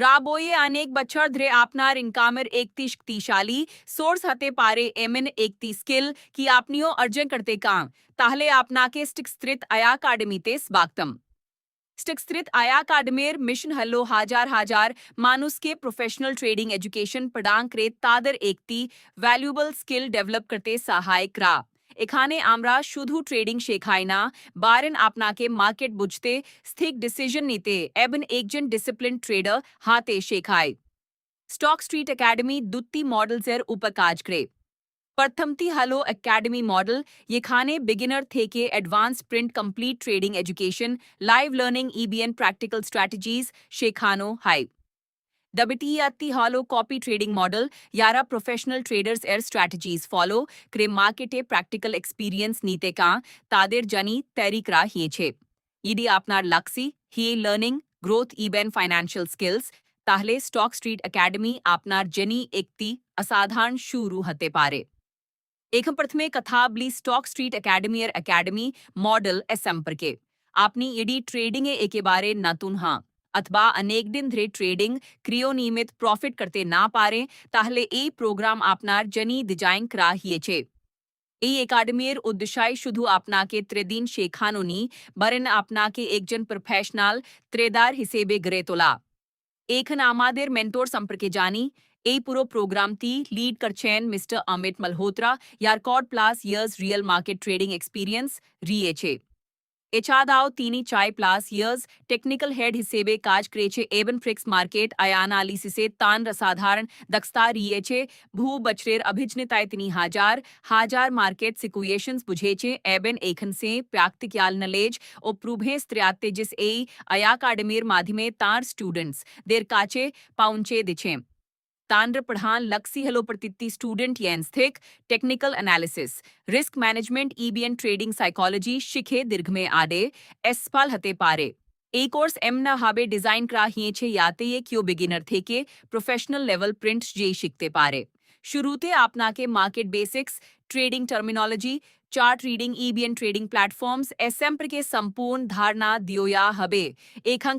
রাবয়ে অনেক বছর ধরে আপনার ইনকামের একটি শক্তিশালী সোর্স হতে পারে এমন একটি স্কিল কি আপনিও অর্জন করতে চান, তাহলে আপনাকে স্টিকস্ত্রিত আয়া একাডেমিতে স্বাগতম। স্টিকস্ত্রিত আয়া একাডেমির মিশন হলো হাজার হাজার মানুষকে প্রফেশনাল ট্রেডিং এডুকেশন প্রদান করে তাদের একটি ভ্যালুয়েবল স্কিল ডেভেলপ করতে সহায় করা। এখানে আমরা শুধু ট্রেডিং শেখাই না, বরং আপনাকে মার্কেট বুঝতে, স্থির ডিসিশন নিতে এবং একজন ডিসিপ্লিন ট্রেডার হাতে শেখায়। স্টক স্ট্রিট একাডেমি দুটি মডেলসের উপর কাজ করে। প্রথমটি হলো একাডেমি মডেল, যেখানে বিগিনার থেকে অ্যাডভান্স প্রিন্ট complete trading education, live learning, ইবিএন প্র্যাকটিক্যাল স্ট্র্যাটেজিজ শেখানো হয়। দ্বিতীয়টি হলো কপি ট্রেডিং মডেল, যারা প্রফেশনাল ট্রেডার্স এর স্ট্র্যাটেজিজ ফলো করে মার্কেটে প্র্যাকটিক্যাল এক্সপিরিয়েন্স নিতে তাদের জানি তৈরি করা হয়েছে। যদি আপনার লক্ষ্য হি লার্নিং, গ্রোথ ইবেন ফাইন্যান্সিয়াল স্কিলস, তাহলে স্টক স্ট্রিট একাডেমি আপনার জন্য একটি অসাধারণ শুরু হতে পারে। এখন প্রথমে কথা বলি স্টক স্ট্রিট একাডেমির একাডেমি মডেল এ সম্পর্কে। আপনি এডি ট্রেডিং এ একেবারে নতুন হন অথবা অনেক দিন ধরে ট্রেডিং ক্রিয় নিয়মিত প্রফিট করতে না পারে, তাহলে এই প্রোগ্রাম আপনার জন্য ডিজাইন করা হয়েছে। এই একাডেমির উদ্দেশ্য শুধু আপনাকে ট্রেডিং শেখানো নয়, বরং আপনাকে একজন প্রফেশনাল ট্রেডার হিসেবে গড়ে তোলা। এখন আমাদের মেন্টর সম্পর্কে জানি। এই পুরো প্রোগ্রামটি লিড করছেন মিস্টার অমিত মালহোত্রা, যার ++ years real market trading experience রয়েছে। এছাড়াও তিনি 4+ ইয়ার্স টেকনিক্যাল হেড হিসেবে কাজ করেছে এবং ফিক্স মার্কেট অ্যানালিসিসে তার অসাধারণ দক্ষতা রয়েছে। বছরের অভিজ্ঞতায় তিনি হাজার হাজার মার্কেট সিচুয়েশনস বুঝেছে এবং এখন সে প্র্যাকটিক্যাল নলেজ ও প্রুভে স্ট্র্যাটেজিস এই একাডেমির মাধ্যমে তার স্টুডেন্টসদের কাছে পৌঁছে দিচ্ছে। তান্ড্র প্রধান লক্ষ্য হলো প্রতিটি স্টুডেন্ট স্থিক টেকনিক্যাল অ্যানালিসিস, রিস্ক ম্যানেজমেন্ট, ইবিএন ট্রেডিং সাইকোলজি শিখে দীর্ঘমেয়াদে সফল হতে পারে। এই কোর্স এমনভাবে ডিজাইন করা হয়েছে যাতে কেউ বিগিনার থেকে প্রফেশনাল লেভেল প্রিন্ট যে শিখতে পারে। শুরুতে আপনাকে market basics, trading terminology, chart reading, ইবিএন ট্রেডিং প্ল্যাটফর্মস সম্পর্কে সম্পূর্ণ ধারণা দেওয়া হবে। এখন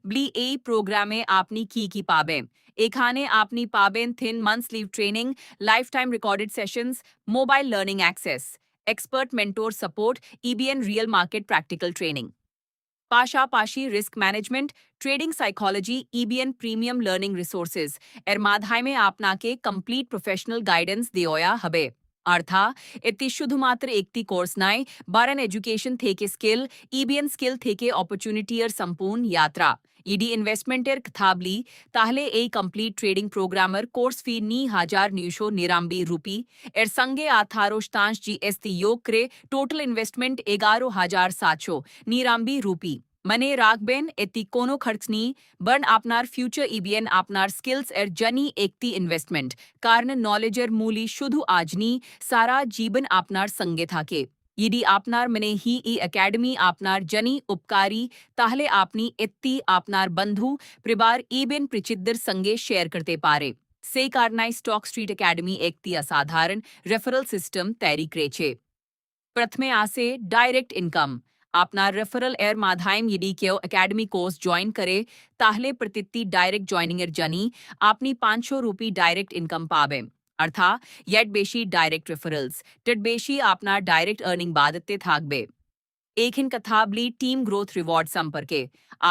বলি এই প্রোগ্রামে আপনি কি পাবেন। এখানে আপনি পাবেন 3 months live training, lifetime recorded sessions, mobile learning access, expert mentor support, ইবিএন রিয়েল মার্কেট প্র্যাকটিক্যাল ট্রেনিং। পাশাপাশি রিস্ক ম্যানেজমেন্ট, ট্রেডিং সাইকোলজি, ইবিএন প্রিমিয়াম লার্নিং রিসোর্সেস এর মাধ্যমে আপনাকে কমপ্লিট প্রফেশনাল গাইডেন্স দেওয়া হবে। অর্থাৎ এটি শুধুমাত্র একটি কোর্স নয়, বরং এডুকেশন থেকে স্কিল, ইবিএন স্কিল থেকে অপরচুনিটি এর সম্পূর্ণ যাত্রা। ইডি ইনভেস্টমেন্টের কথা বলি, তাহলে এই কমপ্লিট ট্রেডিং প্রোগ্রামের কোর্স ফি 9,999 রুপি, এর সঙ্গে 18% জিএসটি যোগ করে টোটাল ইনভেস্টমেন্ট 11,799 রুপি। মনে রাখবেন, এটি কোনো খরচ নেই, বরং আপনার ফিউচার ইবিএন আপনার স্কিলস এর জন্য একটি ইনভেস্টমেন্ট, কারণ নলেজের মূল্য শুধু আজ নেই, সারা জীবন আপনার সঙ্গে থাকে। যদি আপনার মনে এই একাডেমি আপনার জন্য উপকারী, তাহলে আপনি এটি আপনার বন্ধু, পরিবার এবং পরিচিতদের সঙ্গে শেয়ার করতে পারে। সেই কারণে স্টক স্ট্রিট একাডেমি একটি অসাধারণ রেফারেল সিস্টেম তৈরি করেছে। প্রথমে আসে ডাইরেক্ট ইনকাম। আপনার রেফারেল এর মাধ্যমে যদি কেউ একাডেমি কোর্স জয়েন করে, তাহলে প্রতিটি ডাইরেক্ট জয়েনিং এর জন্য আপনি 500 রুপি ডাইরেক্ট ইনকাম পাবেন। অর্থাৎ এর বেশি ডাইরেক্ট রেফারেলস, তার বেশি আপনার ডাইরেক্ট আর্নিং বাড়তে থাকবে। এখন কথা বলি টিম গ্রোথ রিওয়ার্ড সম্পর্কে।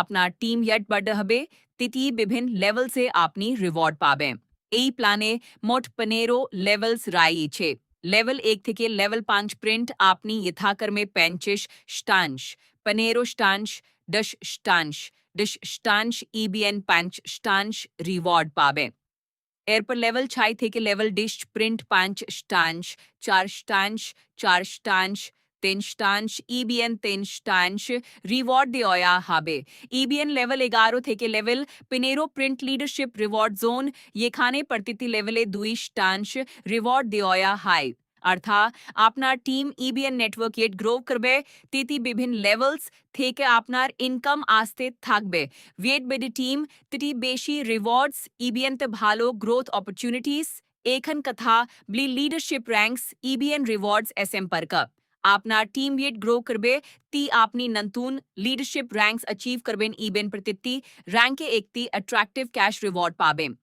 আপনার টিম এর বড় হবে, তৃতি বিভিন্ন লেভেলসে আপনি রিওয়ার্ড পাবেন। এই প্ল্যানে মোট 15 লেভেলস রয়েছে। লেভেল 1 থেকে লেভেল 5 প্রিন্ট আপনি যথাক্রমে 25 শতাংশ, 15 শতাংশ, 10 শতাংশ, 10 শতাংশ ইবিএন 5 শতাংশ রিওয়ার্ড পাবেন। এরপর লেভেল 6 থেকে লেভেল 10 প্রিন্ট 5 শতাংশ, 4 শতাংশ, 4 শতাংশ, 3 শতাংশ, ইবিএন 3 শতাংশ রিওয়ার্ড দেওয়া হবে। ইবিএন লেভেল 11 থেকে level 15 print leadership reward zone, যেখানে প্রতিটি লেভেলে 2 শতাংশ রিওয়ার্ড দেওয়া হয়। অর্থাৎ আপনার টিম ইবিএন নেটওয়ার্ক গ্রো করবে, তৃতীয় বিভিন্ন লেভেলস থেকে আপনার ইনকাম আসতে থাকবে। ওয়েট বেডি টিম, তৃতীয় বেশি রিওয়ার্ডস, ইবিএনতে ভালো গ্রোথ অপরচুনিটিস। এখন কথা বলি লিডারশিপ র্যাঙ্কস, ইবিএন রিওয়ার্ডস সম্পর্কে। आपना टीम येट ग्रो करबे ती आपनी नंतून लीडरशिप रैंक्स अचीव करबेन ईबेन प्रतित्ति रैंक के एकती अट्रैक्टिव कैश रिवॉर्ड पाबेम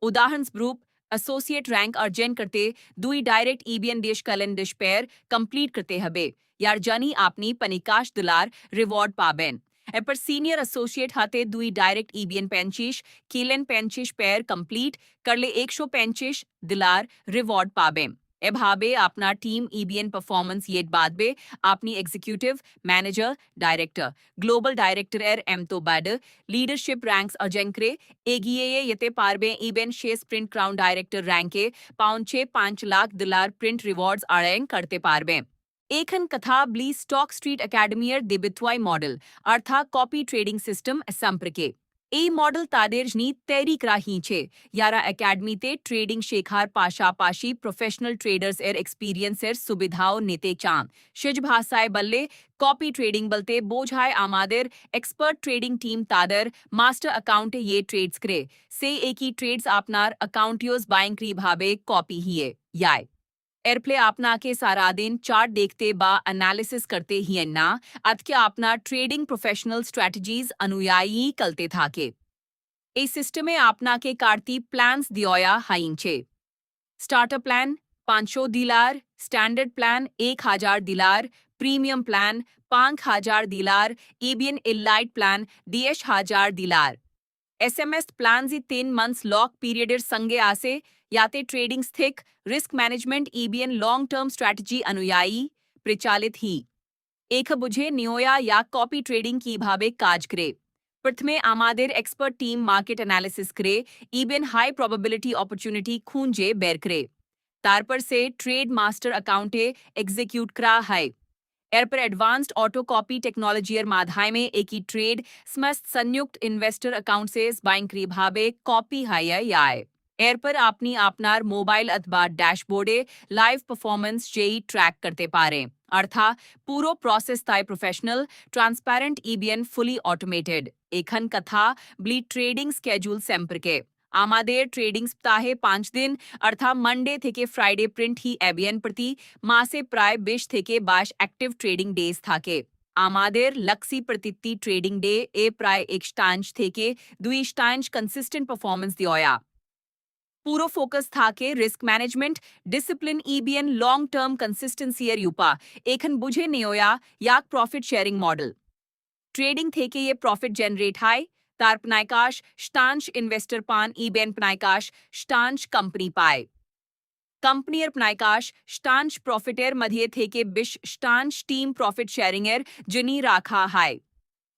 उदाहरण स्वरूप एसोसिएट रैंक अर्जन करते दुई डायरेक्ट ईबीएन देश कलन दिश पेयर कंप्लीट करते हबे यार जानी आपनी पनिकाश दिलार रिवॉर्ड पाबेन पर सीनियर एसोसिएट हाते दुई डायरेक्ट ईबीएन पेंचिश कीलन पेंचिश पेयर कंप्लीट करले 135 दिलार रिवॉर्ड पाबेम एभाबे अपना टीम ईबीएन परफॉर्मेंस येट बाद बे अपनी executive manager director global director एम तो बैड लीडरशिप रैंक्स अजेंक्रे एगिए यते पारबे ईबेन शेस प्रिंट क्राउन डायरेक्टर रैंके पाउंचे 5 लाख दिलार प्रिंट रिवॉर्ड्स अरेंग करते पारबे एखन कथा ब्ली स्टॉक स्ट्रीट अकेडमियर दिबित्वाई मॉडल अर्थात कॉपी ट्रेडिंग सिस्टम संपर्के ए मॉडल तादेर्जनी तैरी क्राही छे यारा एकेडमी ते ट्रेडिंग शेखार पाशापाशी प्रोफेशनल ट्रेडर्स एर एक्सपीरियंस एर सुविधाओं नेते चाम शिज भाषाए बल्ले कॉपी ट्रेडिंग बलते बोझाए आमादेर एक्सपर्ट ट्रेडिंग टीम तादर मास्टर अकाउंट ये ट्रेड्स करे से एकी ट्रेड्स आपनार अकाउंटियोस बाइंग क्री भाबे कॉपी हिए याय एयरप्ले आपना के सारा दिन चार्ट देखते बा एनालिसिस करते ही अन्ना अतके आपना ट्रेडिंग प्रोफेशनल स्ट्रेटजीज अनुयायी कलते थाके ए सिस्टम में आपना के कार्ती प्लान्स दियोया हाइंचे starter plan 500 dollar standard plan 1000 dollar premium plan 5000 dollar एबियन इलाइट प्लान 10,000 दिलार एसएमएस प्लान 3 मंथ्स लॉक पीरियडर संगे आसे याते ट्रेडिंग स्थिक रिस्क मैनेजमेंट ईबीएन लॉन्ग टर्म स्ट्रैटेजी अनुयायी प्रचालित ही एक बुझे नियोया या कॉपी ट्रेडिंग की भावे काज करे प्रथमे आमादेर एक्सपर्ट टीम मार्केट एनालिसिस करे ईबीएन हाई प्रोबेबिलिटी अपॉर्चुनिटी खूंजे बेर करे तारपर से ट्रेड मास्टर अकाउंटे एग्जीक्यूट करा है एर पर एडवांस्ड ऑटो कॉपी टेक्नोलॉजी माधाय में एक ही ट्रेड समस्त संयुक्त इन्वेस्टर अकाउंट से बाइंग करी भावे कॉपी है याय एर पर अपनी आपनार मोबाइल अथवा डैशबोर्डे लाइव परफॉर्मेंस जेई ट्रैक करते पारे अर्थात पूरो प्रोसेस ताई प्रोफेशनल ट्रांसपेरेंट ईबीएन फुली ऑटोमेटेड एखन कथा ब्ली ट्रेडिंग स्केड्यूल सेम्पर के आमादेर ट्रेडिंग सप्ताहे 5 दिन अर्थात मंडे थेके फ्राइडे प्रिंट ही एबियन प्रति मासे प्राय 20 थेके 22 एक्टिव ट्रेडिंग डेज थाके आमादेर लक्सी प्रतित्ति ट्रेडिंग डे ए प्राय 1 स्टांश थेके 2 स्टांश कंसिस्टेंट परफॉर्मेंस दियोया पूरो फोकस था के रिस्क मैनेजमेंट डिसिप्लिन ईबीएन लॉन्ग टर्म कंसिस्टेंसी एर यूपा एखन बुझे नेयोया याक प्रॉफिट शेयरिंग मॉडल ट्रेडिंग थे के ये प्रॉफिट जनरेट हाई तार पनायकाश स्टांश इन्वेस्टर पान ईबेन पनायकाश स्टांश कंपनी पाए कंपनी एर पनायकाश स्टांश प्रॉफिट एर मध्य थे के बिश स्टांश टीम प्रॉफिट शेयरिंग एर जिनी राखा हाई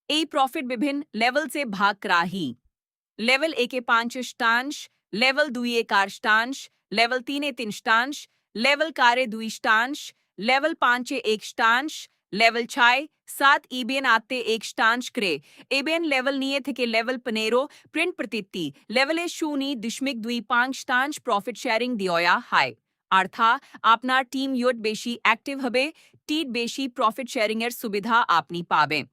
ए प्रॉफिट विभिन्न लेवल से भाग कराही लेवल 1 के 5 स्टांश लेवल 2 1 स्टांश लेवल 3 3 स्टांश लेवल 4 2 स्टांश लेवल 5 1 स्टांश लेवल 6 7 ईबीएन आते 1 स्टांश करे एबीएन लेवल निये थे के लेवल पनेरो प्रिंट प्रतित्ति लेवल 0.25 स्टांश प्रॉफिट शेयरिंग दियोया हाई अर्था आपना टीम योट बेशी एक्टिव हबे टीट बेशी प्रॉफिट शेयरिंग एर सुविधा आपनी पाबे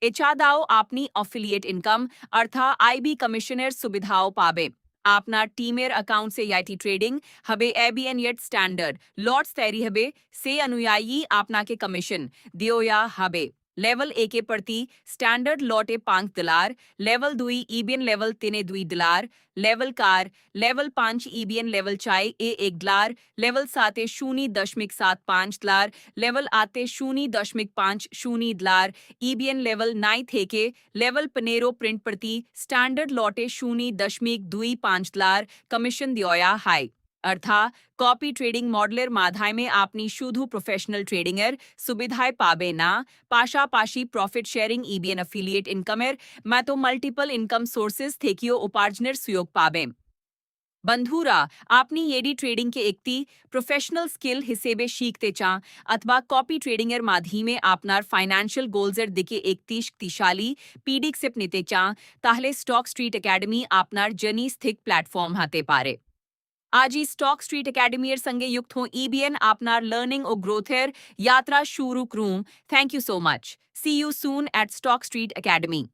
एचादाओ आपनी अफिलिएट इनकम अर्था आईबी कमिश्नर सुविधाओं पाबे आपना टीमेर अकाउंट से याइटी ट्रेडिंग हबे एबीएन येट स्टैंडर्ड लॉट्स तैरी हबे से अनुयायी आपना के कमीशन दियोया हबे लेवल 1 के प्रति स्टैंडर्ड लॉटे 5 दिलार लेवल 2 ईबीएन लेवल 3 2 दिलार लेवल 4 लेवल 5 ईबीएन level 4 1 dollar level 7 0.75 dollar level आते 0.50 दिलार ईबीएन लेवल 9 थे के लेवल पनेरो प्रिंट प्रति स्टैंडर्ड लॉटे 0.25 दिलार कमीशन दियोया हाई अर्थात कॉपी ट्रेडिंग मॉडलर माधाय में आपनी शुद्ध प्रोफेशनल ट्रेडिंगर सुविधाएं पाबे ना पाशापाशी प्रॉफिट शेयरिंग ईबीएन अफिलिएट इनकमर मैं तो मल्टीपल इनकम सोर्सेस थेकियो उपार्जनर सुयोग पाबे बंधुरा आपनी येडी ट्रेडिंग के एकती प्रोफेशनल स्किल हिसेबे शीखते चा अथवा कॉपी ट्रेडिंगर माधी में आपनार फाइनेंशियल गोल्सर दिके एकतीश तिशाली पीडिक सिप निते चा ताहले स्टॉक स्ट्रीट एकेडमी आपनार जनी स्थिक प्लेटफॉर्म हाते पारे आज ही स्टॉक स्ट्रीट एकेडमी संगे युक्त हो ईबीएन आपनार लर्निंग और ग्रोथेर यात्रा शुरू करूं thank you so much see you soon eight stock street academy